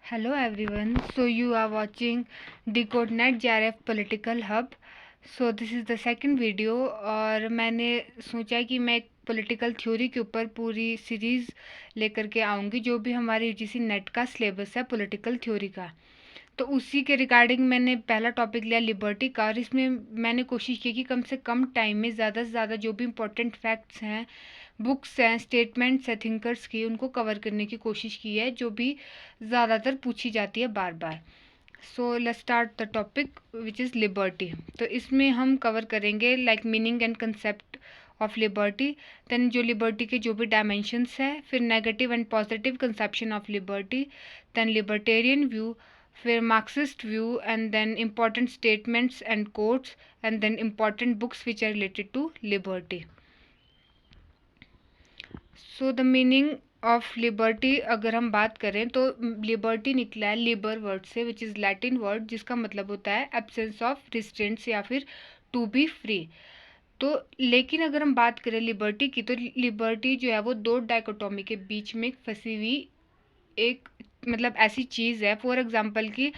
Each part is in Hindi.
Hello everyone. So you are watching DecodeNet JRF Political Hub. So this is the second video और मैंने सोचा कि मैं एक पॉलिटिकल थ्योरी के ऊपर पूरी सीरीज़ लेकर के आऊँगी जो भी हमारे यूजीसी नेट का सिलेबस है पॉलिटिकल थ्योरी का। तो उसी के रिगार्डिंग मैंने पहला टॉपिक लिया लिबर्टी का और इसमें मैंने कोशिश की कि कम से कम टाइम में ज़्यादा से ज़्यादा जो भी इम्पोर्टेंट फैक्ट्स हैं, बुक्स हैं, स्टेटमेंट्स हैं थिंकर्स की, उनको कवर करने की कोशिश की है जो भी ज़्यादातर पूछी जाती है बार बार। So let's start the topic which is liberty. तो इसमें हम कवर करेंगे like meaning and concept of liberty, then जो लिबर्टी के जो भी डायमेंशंस है, फिर negative and positive conception of liberty, then libertarian view, फिर Marxist view, and then important statements and quotes, and then important books which are related to liberty. So the meaning of liberty अगर हम बात करें तो लिबर्टी निकला है लिबर वर्ड से विच इज़ लैटिन वर्ड जिसका मतलब होता है एब्सेंस ऑफ रिस्ट्रेंट्स या फिर टू बी फ्री। तो लेकिन अगर हम बात करें लिबर्टी की तो लिबर्टी जो है वो दो डाइकोटोमी के बीच में फंसी हुई एक मतलब ऐसी चीज़ है। फॉर एग्जांपल की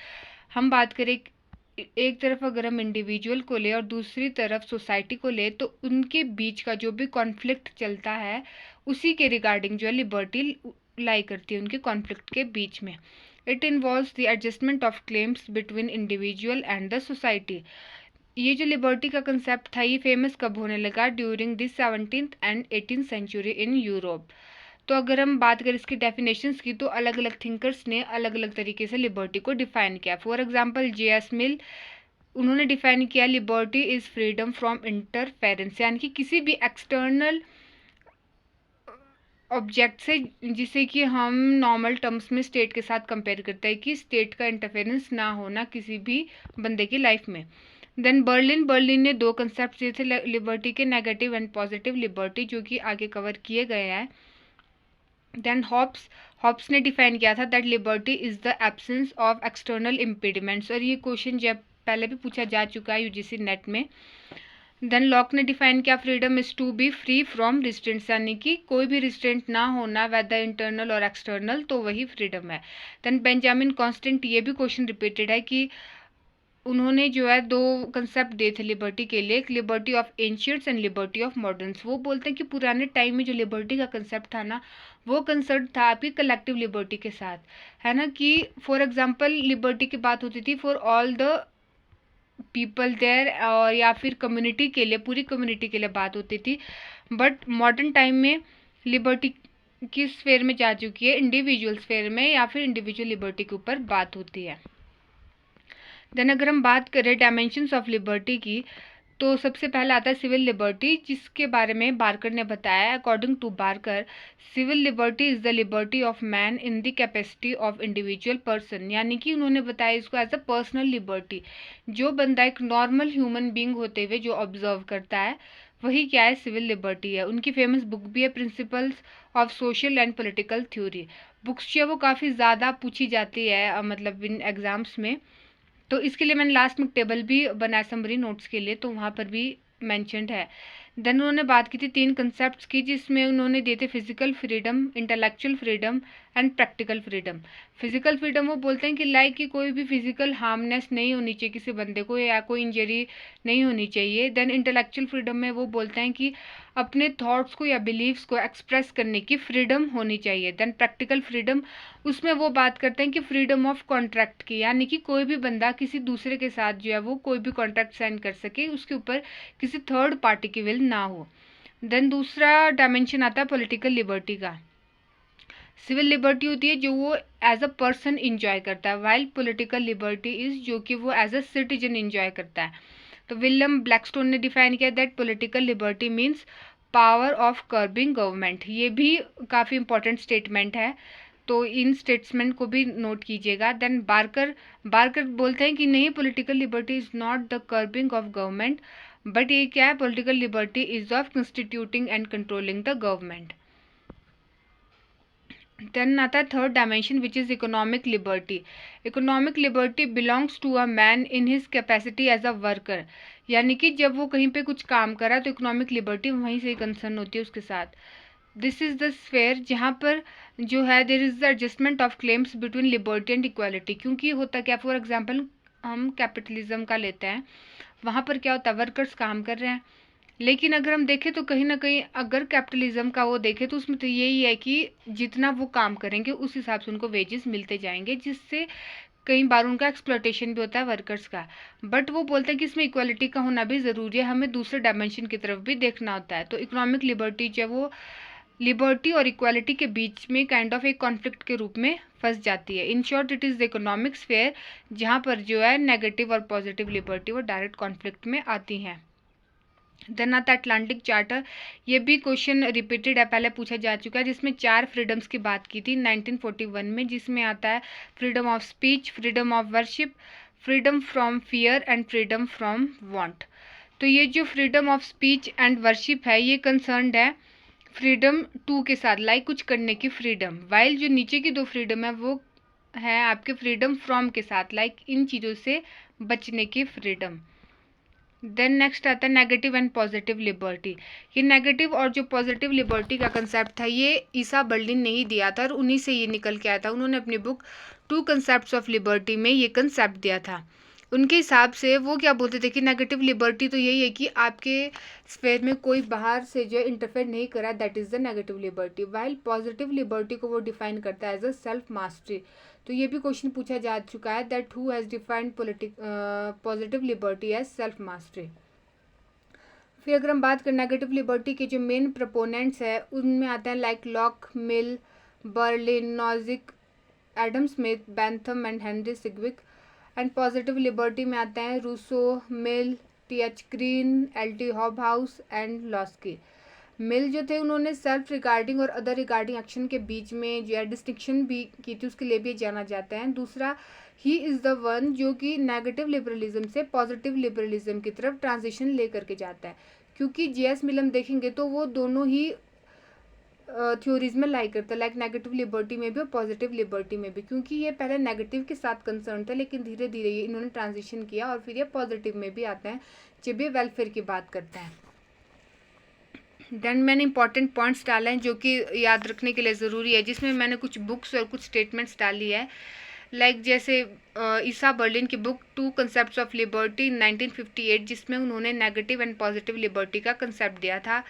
हम बात करें एक तरफ अगर हम इंडिविजुअल को ले और दूसरी तरफ सोसाइटी को ले तो उनके बीच का जो भी कॉन्फ्लिक्ट चलता है उसी के रिगार्डिंग जो है लिबर्टी लाई करती है उनके कॉन्फ्लिक्ट के बीच में। It involves the adjustment of claims between individual and the society. ये जो लिबर्टी का कंसेप्ट था ये फेमस कब होने लगा? During the 17th and 18th century in Europe. तो अगर हम बात करें इसकी डेफिनेशंस की तो अलग अलग थिंकर्स ने अलग अलग तरीके से लिबर्टी को डिफाइन किया। For example J.S. मिल, उन्होंने डिफाइन किया liberty is freedom from interference, यानी कि किसी भी एक्सटर्नल ऑब्जेक्ट से जिसे कि हम नॉर्मल टर्म्स में स्टेट के साथ कंपेयर करते हैं कि स्टेट का इंटरफेरेंस ना होना किसी भी बंदे की लाइफ में। देन बर्लिन ने दो कंसेप्ट दिए थे लिबर्टी के, नेगेटिव एंड पॉजिटिव लिबर्टी, जो कि आगे कवर किए गए हैं। देन हॉब्स ने डिफाइन किया था that liberty is the absence of external impediments, और ये क्वेश्चन जब पहले भी पूछा जा चुका है यूजीसी नेट में। देन लॉक ने डिफाइन किया freedom is to be free from restraints, यानी कि कोई भी रिस्ट्रेंट ना होना वेदर इंटरनल और एक्सटर्नल, तो वही फ्रीडम है। देन बेंजामिन कॉन्स्टेंट, ये भी क्वेश्चन रिपीटेड है कि उन्होंने जो है दो कंसेप्ट दिए थे लिबर्टी के लिए, liberty of ancients and liberty of moderns. वो बोलते हैं कि पुराने टाइम में जो लिबर्टी का कंसेप्ट था ना वो कंसर्ट था आपकी कलेक्टिव लिबर्टी के साथ, है ना, कि फॉर एग्जांपल लिबर्टी की बात होती थी for all the people there, और या फिर कम्युनिटी के लिए, पूरी कम्युनिटी के लिए बात होती थी। बट मॉडर्न टाइम में लिबर्टी किस स्फेयर में जा चुकी है? इंडिविजुअल स्फेयर में, या फिर इंडिविजुअल लिबर्टी के ऊपर बात होती है। देन अगर हम बात करें डायमेंशंस ऑफ लिबर्टी की तो सबसे पहला आता है सिविल लिबर्टी, जिसके बारे में बार्कर ने बताया। According to Barker, civil liberty is the liberty of man in the capacity of individual person, यानी कि उन्होंने बताया इसको एज अ पर्सनल लिबर्टी। जो बंदा एक नॉर्मल ह्यूमन बींग होते हुए जो ऑब्जर्व करता है वही क्या है? सिविल लिबर्टी है। उनकी फेमस बुक भी है principles of social and political theory. Books जो है वो काफ़ी ज़्यादा पूछी जाती है मतलब इन एग्ज़ाम्स में। तो इसके लिए मैंने लास्ट में टेबल भी बनाया समरी नोट्स के लिए, तो वहाँ पर भी मैंशनड है। देन उन्होंने बात की थी तीन कंसेप्ट्स की, जिसमें उन्होंने दिए थे physical freedom, intellectual freedom and practical freedom. Physical freedom वो बोलते हैं कि लाइक कि कोई भी फिजिकल हार्मनेस नहीं होनी चाहिए किसी बंदे को, या कोई इंजरी नहीं होनी चाहिए। देन इंटेलेक्चुअल फ्रीडम में वो बोलते हैं कि अपने थॉट्स को या बिलीव्स को एक्सप्रेस करने की फ्रीडम होनी चाहिए। देन प्रैक्टिकल फ्रीडम, उसमें वो बात करते हैं कि फ्रीडम ऑफ कॉन्ट्रैक्ट की, यानी कि कोई भी बंदा किसी दूसरे के साथ जो है वो कोई भी कॉन्ट्रैक्ट साइन कर सके, उसके ऊपर किसी थर्ड पार्टी की विल ना हो। देन दूसरा डायमेंशन आता है पॉलिटिकल लिबर्टी का। सिविल लिबर्टी होती है जो वो एज अ पर्सन इंजॉय करता है, वाइल पॉलिटिकल लिबर्टी इज जो कि वो एज अ सिटीजन इंजॉय करता है। तो विलियम ब्लैकस्टोन ने डिफाइन किया that political liberty means power of curbing government. ये भी काफ़ी इंपॉर्टेंट स्टेटमेंट है, तो इन स्टेटमेंट को भी नोट कीजिएगा। देन बार्कर बोलते हैं कि नहीं, political liberty is not the curbing of government, but ये क्या है? Political liberty is of constituting and controlling the government. Then आता है third dimension which is economic liberty. Economic liberty belongs to a man in his capacity as a worker, यानी कि जब वो कहीं पे कुछ काम करा तो इकोनॉमिक लिबर्टी वहीं से कंसर्न होती है उसके साथ। दिस इज़ द स्फेयर जहाँ पर जो है there is the adjustment of claims between liberty and equality. क्योंकि होता क्या, फॉर एग्जांपल हम कैपिटलिज्म का लेते हैं, वहाँ पर क्या होता है, वर्कर्स काम कर रहे हैं, लेकिन अगर हम देखें तो कहीं ना कहीं अगर कैपिटलिज्म का वो देखें तो उसमें तो यही है कि जितना वो काम करेंगे उस हिसाब से उनको वेजेस मिलते जाएंगे, जिससे कई बार उनका एक्सप्लॉयटेशन भी होता है वर्कर्स का। बट वो बोलते हैं कि इसमें इक्वालिटी का होना भी ज़रूरी है, हमें दूसरे डायमेंशन की तरफ भी देखना होता है। तो इकोनॉमिक लिबर्टी जो है वो लिबर्टी और इक्वालिटी के बीच में काइंड ऑफ एक कॉन्फ्लिक्ट के रूप में फंस जाती है। In short it is the economic sphere जहाँ पर जो है नेगेटिव और पॉजिटिव लिबर्टी वो डायरेक्ट कॉन्फ्लिक्ट में आती हैं। देन आता है अटलांटिक चार्टर। ये भी क्वेश्चन रिपीटेड है, पहले पूछा जा चुका है, जिसमें 4 फ्रीडम्स की बात की थी 1941 में, जिसमें आता है freedom of speech, freedom of worship, freedom from fear and freedom from want. तो ये जो freedom of speech and worship है ये कंसर्न्ड है फ्रीडम टू के साथ, लाइक कुछ करने की फ्रीडम, वाइल जो नीचे की 2 फ्रीडम है वो है आपके फ्रीडम फ्रॉम के साथ, लाइक इन चीज़ों से बचने की फ्रीडम। देन नेक्स्ट आता है नेगेटिव एंड पॉजिटिव लिबर्टी। ये नेगेटिव और जो पॉजिटिव लिबर्टी का कंसेप्ट था ये ईसा बर्लिन ने ही दिया था और उन्हीं से ये निकल के आया था। उन्होंने अपनी बुक 2 कंसेप्ट्स ऑफ लिबर्टी में ये कंसेप्ट दिया था। उनके हिसाब से वो क्या बोलते थे कि नेगेटिव लिबर्टी तो यही है कि आपके स्फेयर में कोई बाहर से जो इंटरफेयर नहीं करा, that is the negative liberty. While positive liberty को वो डिफाइन करता है एज अ सेल्फ मास्टरी। तो ये भी क्वेश्चन पूछा जा चुका है that who has defined positive liberty as self mastery. फिर अगर हम बात करें नेगेटिव लिबर्टी के जो मेन प्रपोनेंट्स है उनमें आते हैं like Locke, Mill, Berlin, Nozick, Adam Smith, Bentham and Henry Sidgwick. And positive liberty में आते हैं Rousseau, Mill, T H. Green, L T. Hobhouse and Laski. Mill जो थे उन्होंने सेल्फ रिगार्डिंग और अदर रिगार्डिंग एक्शन के बीच में जो है डिस्टिंक्शन भी की थी, उसके लिए भी जाना जाता है। दूसरा, ही इज़ द वन जो कि नेगेटिव लिबरलिज्म से पॉजिटिव लिबरलिज्म की तरफ ट्रांजिशन ले करके जाता है। क्योंकि जे.एस. मिल हम देखेंगे तो वो दोनों ही थ्योरीज में लाई करता है, लाइक नेगेटिव लिबर्टी में भी और पॉजिटिव लिबर्टी में भी। क्योंकि ये पहले नेगेटिव के साथ कंसर्न था लेकिन धीरे धीरे ये इन्होंने ट्रांजिशन किया और फिर ये पॉजिटिव में भी आता है जब ये वेलफेयर की बात करता है। देन मैंने इंपॉर्टेंट पॉइंट्स डाले हैं जो कि याद रखने के लिए ज़रूरी है, जिसमें मैंने कुछ बुक्स और कुछ स्टेटमेंट्स डाली है, लाइक जैसे ईसा बर्लिन की बुक 2 कंसेप्ट्स ऑफ लिबर्टी 1958, जिसमें उन्होंने नेगेटिव एंड पॉजिटिव लिबर्टी का कंसेप्ट दिया था।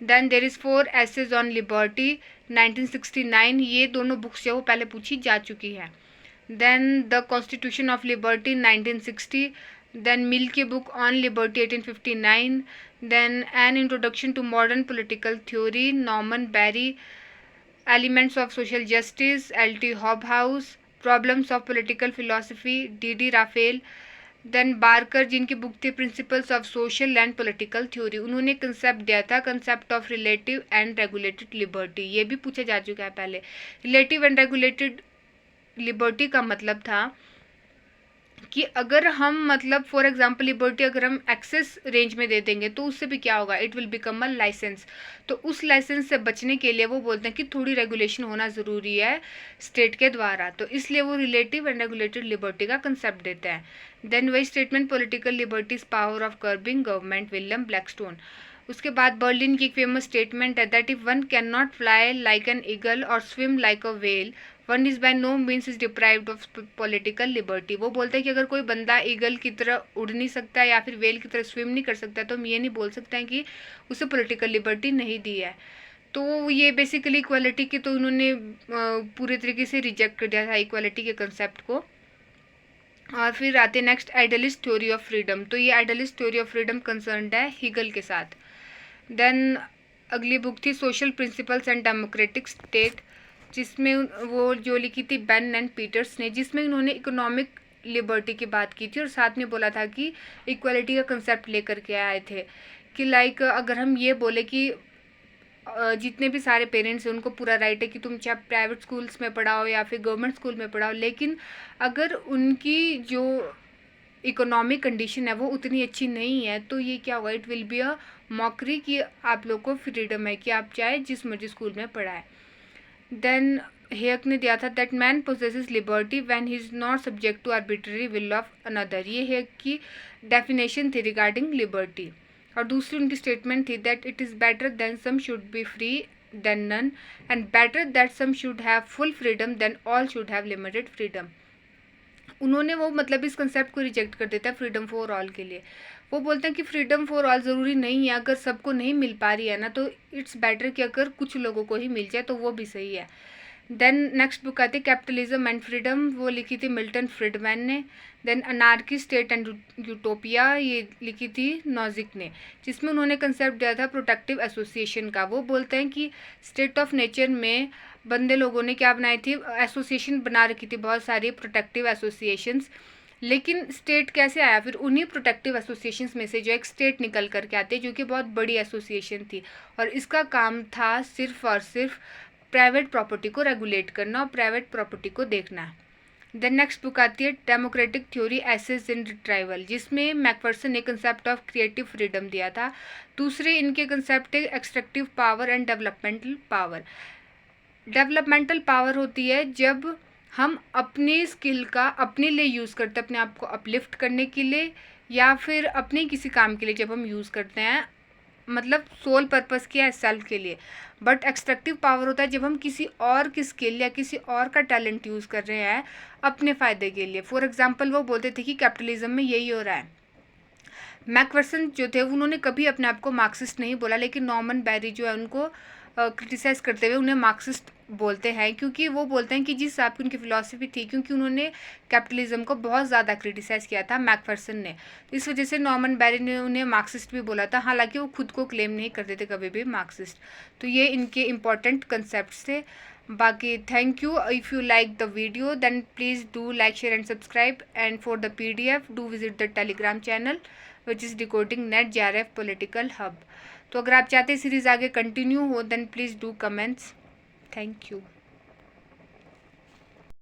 Then there is 4 essays on liberty 1969, ये दोनों बुक्स जो वो पहले पूछी जा चुकी है। Then the constitution of liberty 1960, then Mill की book on liberty 1859, then an introduction to modern political theory Norman Barry, elements of social justice L T. Hobhouse, problems of political philosophy D D. Raphael. Then Barker जिनकी बुक थी principles of social and political theory, उन्होंने कंसेप्ट दिया था concept of relative and regulated liberty. ये भी पूछा जा चुका है पहले। रिलेटिव एंड रेगुलेटेड लिबर्टी का मतलब था कि अगर हम मतलब फॉर एग्जांपल लिबर्टी अगर हम एक्सेस रेंज में दे देंगे तो उससे भी क्या होगा, it will become a licence. तो उस लाइसेंस से बचने के लिए वो बोलते हैं कि थोड़ी रेगुलेशन होना ज़रूरी है स्टेट के द्वारा, तो इसलिए वो रिलेटिव एंड रेगुलेटेड लिबर्टी का कंसेप्ट देते हैं। देन वही statement political liberties power of curbing government William Blackstone. उसके बाद बर्लिन की एक फेमस स्टेटमेंट है that if one can not fly like an eagle और swim like a whale one is by no means is deprived of political liberty. वो बोलते हैं कि अगर कोई बंदा ईगल की तरह उड़ नहीं सकता या फिर वेल की तरह स्विम नहीं कर सकता तो हम ये नहीं बोल सकते हैं कि उसे पॉलिटिकल लिबर्टी नहीं दी है। तो ये बेसिकली इक्वालिटी की तो उन्होंने पूरे तरीके से रिजेक्ट कर दिया था इक्वालिटी के कंसेप्ट को। और फिर आते हैं next idealist theory of freedom. तो ये idealist theory of freedom concerned है हीगल के साथ। देन अगली बुक थी social principles and democratic state, जिसमें वो जो लिखी थी बेन एंड पीटर्स ने, जिसमें उन्होंने इकोनॉमिक लिबर्टी की बात की थी और साथ में बोला था कि इक्वालिटी का कंसेप्ट लेकर के आए थे कि लाइक अगर हम ये बोले कि जितने भी सारे पेरेंट्स हैं उनको पूरा राइट है कि तुम चाहे प्राइवेट स्कूल्स में पढ़ाओ या फिर गवर्नमेंट स्कूल में पढ़ाओ, लेकिन अगर उनकी जो इकोनॉमिक कंडीशन है वो उतनी अच्छी नहीं है तो ये क्या होगा, it will be a mockery कि आप लोग को फ्रीडम है कि आप चाहे जिस मर्जी स्कूल में पढ़ाएं। देन हेयक ने दिया था that man possesses liberty when he is not subject to arbitrary will of another. ये हेयक की डेफिनेशन थी रिगार्डिंग लिबर्टी। और दूसरी उनकी स्टेटमेंट थी that it is better than some should be free than none, and better that some should have full freedom than all should have limited freedom. उन्होंने वो मतलब इस कंसेप्ट को रिजेक्ट कर देता है फ्रीडम फॉर ऑल के लिए। वो बोलते हैं कि फ्रीडम फॉर ऑल ज़रूरी नहीं है, अगर सबको नहीं मिल पा रही है ना तो इट्स बेटर कि अगर कुछ लोगों को ही मिल जाए तो वो भी सही है। देन नेक्स्ट बुक आती है कैपिटलिज्म एंड फ्रीडम, वो लिखी थी मिल्टन फ्रीडमैन ने। Then anarchy state and utopia, ये लिखी थी नॉजिक ने, जिसमें उन्होंने कंसेप्ट दिया था प्रोटेक्टिव एसोसिएशन का। वो बोलते हैं कि स्टेट ऑफ नेचर में बंदे लोगों ने क्या बनाई थी, एसोसिएशन बना रखी थी बहुत सारी प्रोटेक्टिव एसोसिएशंस। लेकिन स्टेट कैसे आया, फिर उन्हीं प्रोटेक्टिव एसोसिएशंस में से जो एक स्टेट निकल करके आती है जो कि बहुत बड़ी एसोसिएशन थी, और इसका काम था सिर्फ और सिर्फ प्राइवेट प्रॉपर्टी को रेगुलेट करना और प्राइवेट प्रॉपर्टी को देखना। देन नेक्स्ट बुक आती है डेमोक्रेटिक थ्योरी एसेस इन रिट्राइवल, जिसमें मैकफर्सन ने कंसेप्ट ऑफ क्रिएटिव फ्रीडम दिया था। दूसरे इनके कंसेप्ट है extractive power and developmental power. Developmental power होती है जब हम अपनी स्किल का अपने लिए यूज़ करते हैं, अपने आप को अपलिफ्ट करने के लिए या फिर अपने किसी काम के लिए जब हम यूज़ करते हैं, मतलब सोल पर्पस के या सेल्फ के लिए। बट एक्सट्रैक्टिव पावर होता है जब हम किसी और की स्किल या किसी और का टैलेंट यूज़ कर रहे हैं अपने फ़ायदे के लिए। फॉर एग्जांपल वो बोलते थे कि कैपिटलिज्म में यही हो रहा है। मैकफर्सन जो थे उन्होंने कभी अपने आप को मार्क्सिस्ट नहीं बोला, लेकिन नॉर्मन बैरी जो है उनको क्रिटिसाइज़ करते हुए उन्हें मार्क्सिस्ट बोलते हैं, क्योंकि वो बोलते हैं कि जिस हिसाब की उनकी फ़िलॉसफी थी, क्योंकि उन्होंने कैपिटलिज्म को बहुत ज़्यादा क्रिटिसाइज़ किया था मैकफर्सन ने, तो इस वजह से नॉर्मन बैरी ने उन्हें मार्क्सिस्ट भी बोला था, हालांकि वो खुद को क्लेम नहीं करते थे कभी भी मार्क्सिस्ट। तो ये इनके इम्पॉर्टेंट कंसेप्ट थे। बाकी thank you. If you like the video then please do like share and subscribe, and for the PDF do visit the Telegram channel which is decoding NET JRF political hub. तो अगर आप चाहते हैं सीरीज़ आगे कंटिन्यू हो then please do comments. Thank you.